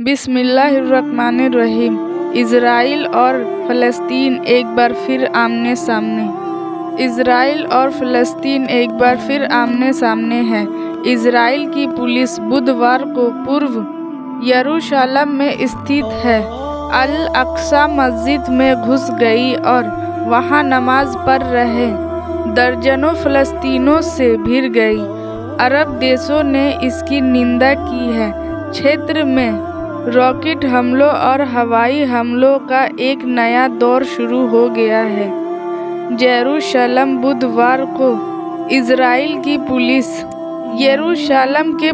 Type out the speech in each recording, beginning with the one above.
बिस्मिल्लाहिर्रहमानिर्रहीम। इज़राइल और फ़लस्तीन एक बार फिर आमने सामने। इज़राइल और फ़लस्तीन एक बार फिर आमने सामने हैं। इज़राइल की पुलिस बुधवार को पूर्व यरूशलेम में स्थित है अल अक्सा मस्जिद में घुस गई और वहां नमाज पढ़ रहे दर्जनों फ़लस्तीनियों से भिड़ गई। अरब देशों ने इसकी निंदा की है। क्षेत्र में रॉकेट हमलों और हवाई हमलों का एक नया दौर शुरू हो गया है। यरूशलेम बुधवार को इज़राइल की पुलिस यरूशलेम के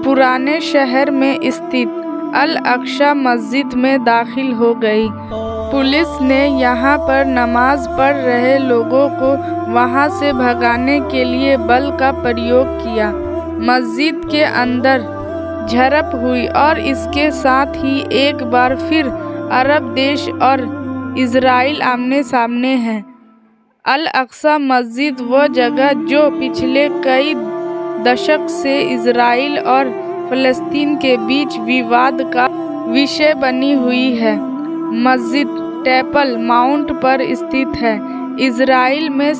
पुराने शहर में स्थित अल अक्सा मस्जिद में दाखिल हो गई। पुलिस ने यहां पर नमाज पढ़ रहे लोगों को वहां से भगाने के लिए बल का प्रयोग किया। मस्जिद के अंदर झड़प हुई और इसके साथ ही एक बार फिर अरब देश और इज़राइल आमने सामने हैं। अल अक्सा मस्जिद वो जगह जो पिछले कई दशक से इज़राइल और फ़लस्तीन के बीच विवाद का विषय बनी हुई है। मस्जिद टेम्पल माउंट पर स्थित है। इज़राइल में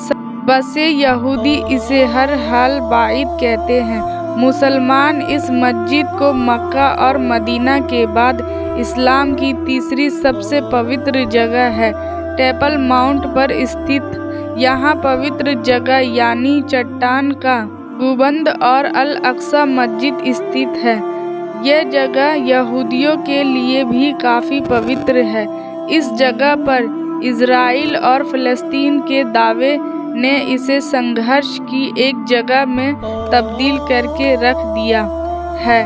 बसे यहूदी इसे हर हाल बाइत कहते हैं। मुसलमान इस मस्जिद को मक्का और मदीना के बाद इस्लाम की तीसरी सबसे पवित्र जगह है। टेम्पल माउंट पर स्थित यहाँ पवित्र जगह यानी चट्टान का गुंबद और अल अक्सा मस्जिद स्थित है। यह जगह यहूदियों के लिए भी काफ़ी पवित्र है। इस जगह पर इज़राइल और फ़लस्तीन के दावे ने इसे संघर्ष की एक जगह में तब्दील करके रख दिया है।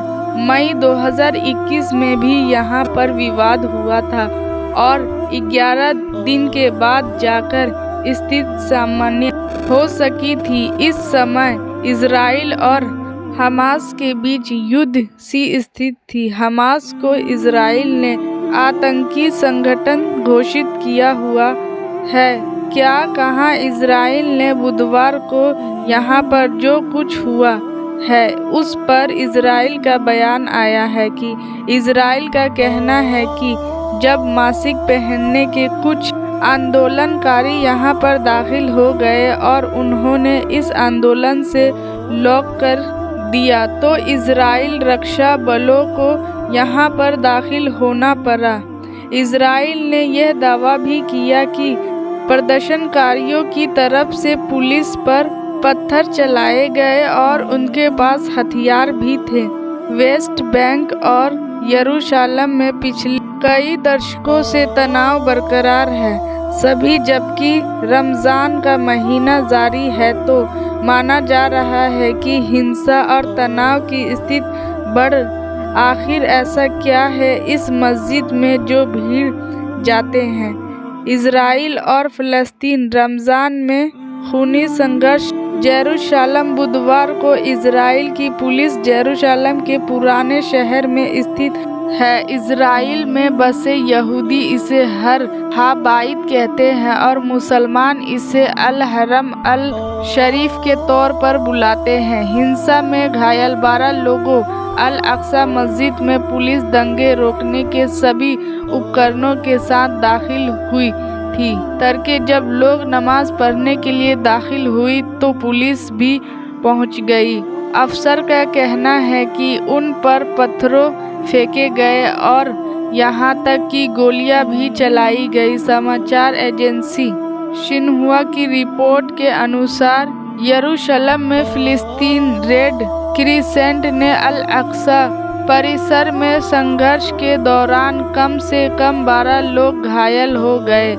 मई 2021 में भी यहाँ पर विवाद हुआ था और 11 दिन के बाद जाकर स्थिति सामान्य हो सकी थी। इस समय इज़राइल और हमास के बीच युद्ध सी स्थिति थी। हमास को इज़राइल ने आतंकी संगठन घोषित किया हुआ है। क्या कहा इज़राइल ने बुधवार को यहाँ पर जो कुछ हुआ है उस पर इज़राइल का बयान आया है कि इज़राइल का कहना है कि जब मास्क पहनने के कुछ आंदोलनकारी यहाँ पर दाखिल हो गए और उन्होंने इस आंदोलन से लॉक कर दिया तो इज़राइल रक्षा बलों को यहाँ पर दाखिल होना पड़ा। इज़राइल ने यह दावा भी किया कि प्रदर्शनकारियों की तरफ से पुलिस पर पत्थर चलाए गए और उनके पास हथियार भी थे। वेस्ट बैंक और यरूशलेम में पिछले कई दशकों से तनाव बरकरार है। सभी जबकि रमज़ान का महीना जारी है तो माना जा रहा है कि हिंसा और तनाव की स्थिति बढ़। आखिर ऐसा क्या है इस मस्जिद में जो भीड़ जाते हैं? इज़राइल और फ़लस्तीन रमज़ान में खूनी संघर्ष। यरूशलेम बुधवार को इज़राइल की पुलिस यरूशलेम के पुराने शहर में स्थित है। इज़राइल में बसे यहूदी इसे हर बाइत कहते हैं और मुसलमान इसे अल हरम अल शरीफ के तौर पर बुलाते हैं। हिंसा में घायल 12 लोगों अल अक्सा मस्जिद में पुलिस दंगे रोकने के सभी उपकरणों के साथ दाखिल हुई थी। तड़के जब लोग नमाज पढ़ने के लिए दाखिल हुई तो पुलिस भी पहुंच गई। अफसर का कहना है कि उन पर पत्थरों फेंके गए और यहां तक कि गोलियां भी चलाई गई। समाचार एजेंसी शिन्हुआ की रिपोर्ट के अनुसार यरूशलेम में फ़लस्तीन रेड क्रिसेंट ने अल अक्सा परिसर में संघर्ष के दौरान कम से कम 12 लोग घायल हो गए।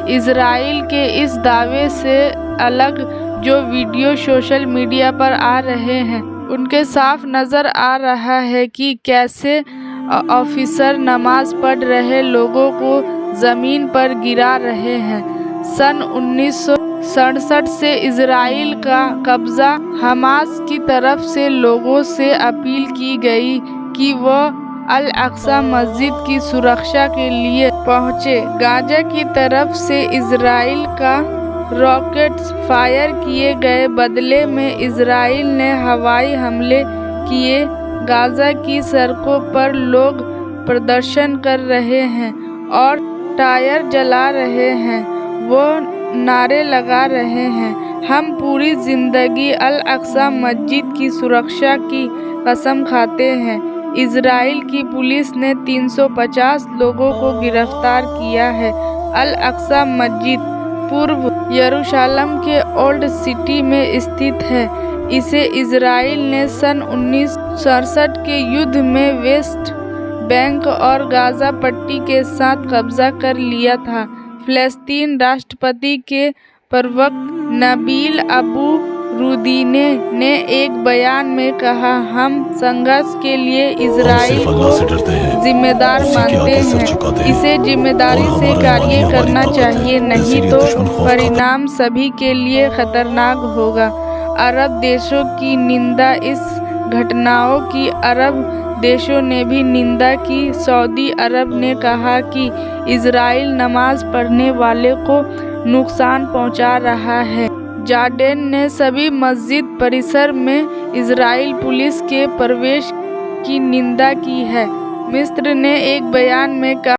इज़राइल के इस दावे से अलग जो वीडियो सोशल मीडिया पर आ रहे हैं उनके साफ नज़र आ रहा है कि कैसे ऑफिसर नमाज पढ़ रहे लोगों को ज़मीन पर गिरा रहे हैं। सन 1967 से इज़राइल का कब्ज़ा हमास की तरफ से लोगों से अपील की गई कि वह अल अक्सा मस्जिद की सुरक्षा के लिए पहुंचे। गाजा की तरफ से इज़राइल का रॉकेट्स फायर किए गए। बदले में इज़राइल ने हवाई हमले किए। गाजा की सड़कों पर लोग प्रदर्शन कर रहे हैं और टायर जला रहे हैं। वो नारे लगा रहे हैं, हम पूरी जिंदगी अल अक्सा मस्जिद की सुरक्षा की कसम खाते हैं। इजराइल की पुलिस ने 350 लोगों को गिरफ्तार किया है। अल अक्सा मस्जिद पूर्व यरूशलेम के ओल्ड सिटी में स्थित है। इसे इजराइल ने सन 1967 के युद्ध में वेस्ट बैंक और गाजा पट्टी के साथ कब्जा कर लिया था। फ़लस्तीन राष्ट्रपति के प्रवक्ता नबील अबू रुदीने ने एक बयान में कहा, हम संघर्ष के लिए इजराइल को जिम्मेदार मानते हैं। इसे जिम्मेदारी से कार्य करना चाहिए, नहीं तो परिणाम सभी के लिए खतरनाक होगा। अरब देशों की निंदा इस घटनाओं की अरब देशों ने भी निंदा की। सऊदी अरब ने कहा कि इजराइल नमाज पढ़ने वाले को नुकसान पहुंचा रहा है। जॉर्डन ने सभी मस्जिद परिसर में इजराइल पुलिस के प्रवेश की निंदा की है। मिस्र ने एक बयान में कहा